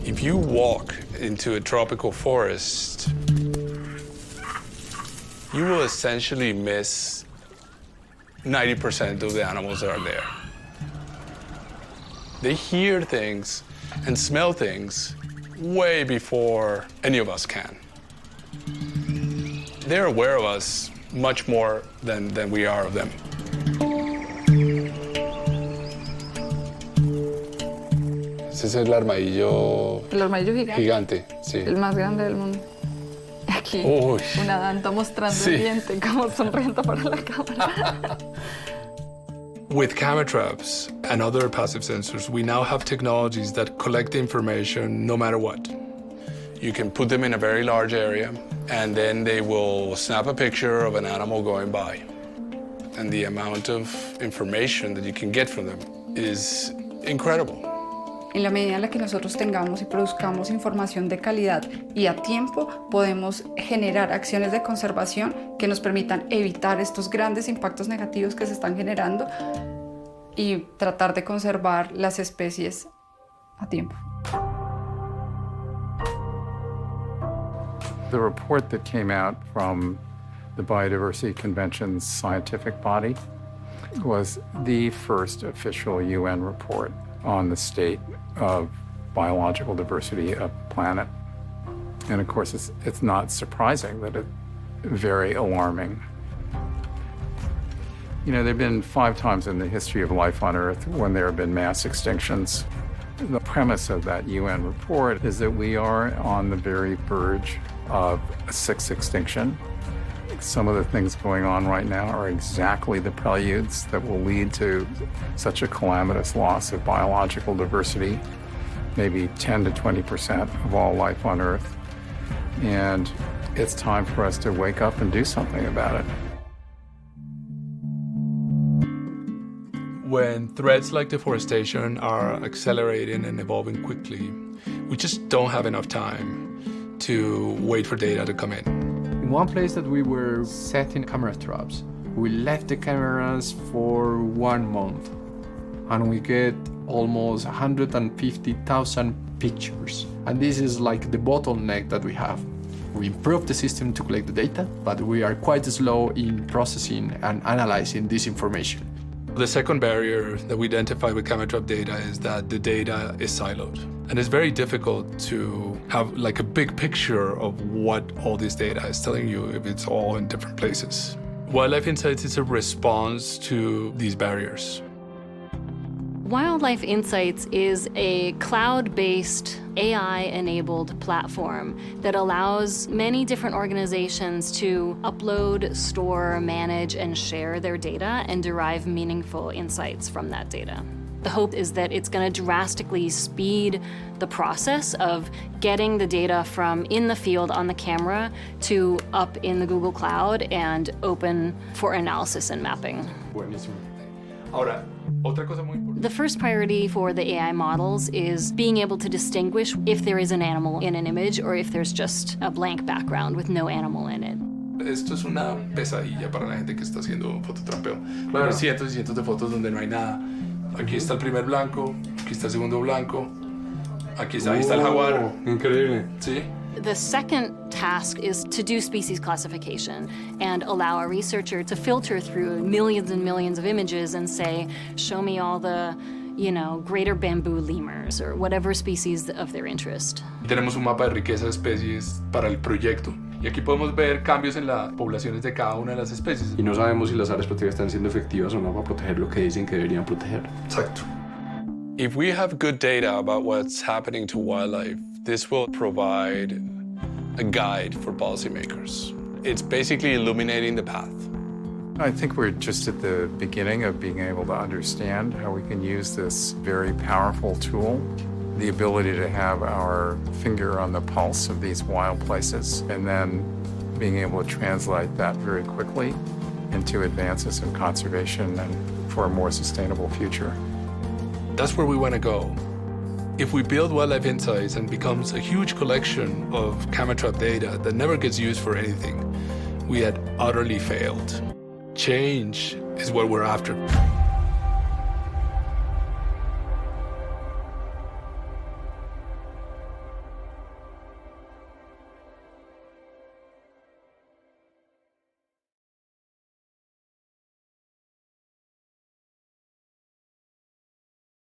If you walk into a tropical forest, you will essentially miss 90% of the animals that are there. They hear things and smell things way before any of us can. They're aware of us much more than we are of them. Ese es el armadillo. El armadillo gigante. Gigante, sí. El más grande del mundo. Aquí, Uy. una danta mostrando Sí. el diente, como sonriendo para la cámara. With camera traps and other passive sensors, we now have technologies that collect information no matter what. You can put them in a very large area, and then they will snap a picture of an animal going by. And the amount of information that you can get from them is incredible. En la medida en la que nosotros tengamos y produzcamos información de calidad y a tiempo, podemos generar acciones de conservación que nos permitan evitar estos grandes impactos negativos que se están generando y tratar de conservar las especies a tiempo. The report that came out from the Biodiversity Convention's scientific body was the first official UN report on the state of biological diversity of the planet. And of course, it's not surprising that it's very alarming. You know, there have been 5 times in the history of life on Earth when there have been mass extinctions. The premise of that UN report is that we are on the very verge of a 6th extinction. Some of the things going on right now are exactly the preludes that will lead to such a calamitous loss of biological diversity, maybe 10 to 20% of all life on Earth. And it's time for us to wake up and do something about it. When threats like deforestation are accelerating and evolving quickly, we just don't have enough time to wait for data to come in. In one place that we were setting camera traps, we left the cameras for 1 month, and we get almost 150,000 pictures. And this is like the bottleneck that we have. We improved the system to collect the data, but we are quite slow in processing and analyzing this information. The second barrier that we identify with camera trap data is that the data is siloed. And it's very difficult to have like a big picture of what all this data is telling you if it's all in different places. Wildlife Insights is a response to these barriers. Wildlife Insights is a cloud-based, AI-enabled platform that allows many different organizations to upload, store, manage, and share their data and derive meaningful insights from that data. The hope is that it's going to drastically speed the process of getting the data from in the field on the camera to up in the Google Cloud and open for analysis and mapping. Buenísimo. Ahora, otra cosa muy importante. The first priority for the AI models is being able to distinguish if there is an animal in an image or if there's just a blank background with no animal in it. Esto es una pesadilla para la gente que está haciendo fototrampeo. Claro. Cientos y cientos de fotos donde no hay nada. Aquí está el primer blanco, aquí está el segundo blanco, aquí está, ahí está el jaguar. Increíble. Sí. The second task is to do species classification and allow a researcher to filter through millions and millions of images and say, show me all the, greater bamboo lemurs or whatever species of their interest. Tenemos un mapa de riqueza de especies para el proyecto. Y aquí podemos ver cambios en las poblaciones de cada una de las especies. Y no sabemos si las áreas protegidas están siendo efectivas o no para proteger lo que dicen que deberían proteger. Exacto. If we have good data about what's happening to wildlife, this will provide a guide for policymakers. It's basically illuminating the path. I think we're just at the beginning of being able to understand how we can use this very powerful tool, the ability to have our finger on the pulse of these wild places, and then being able to translate that very quickly into advances in conservation and for a more sustainable future. That's where we want to go. If we build Wildlife Insights and becomes a huge collection of camera trap data that never gets used for anything, we had utterly failed. Change is what we're after.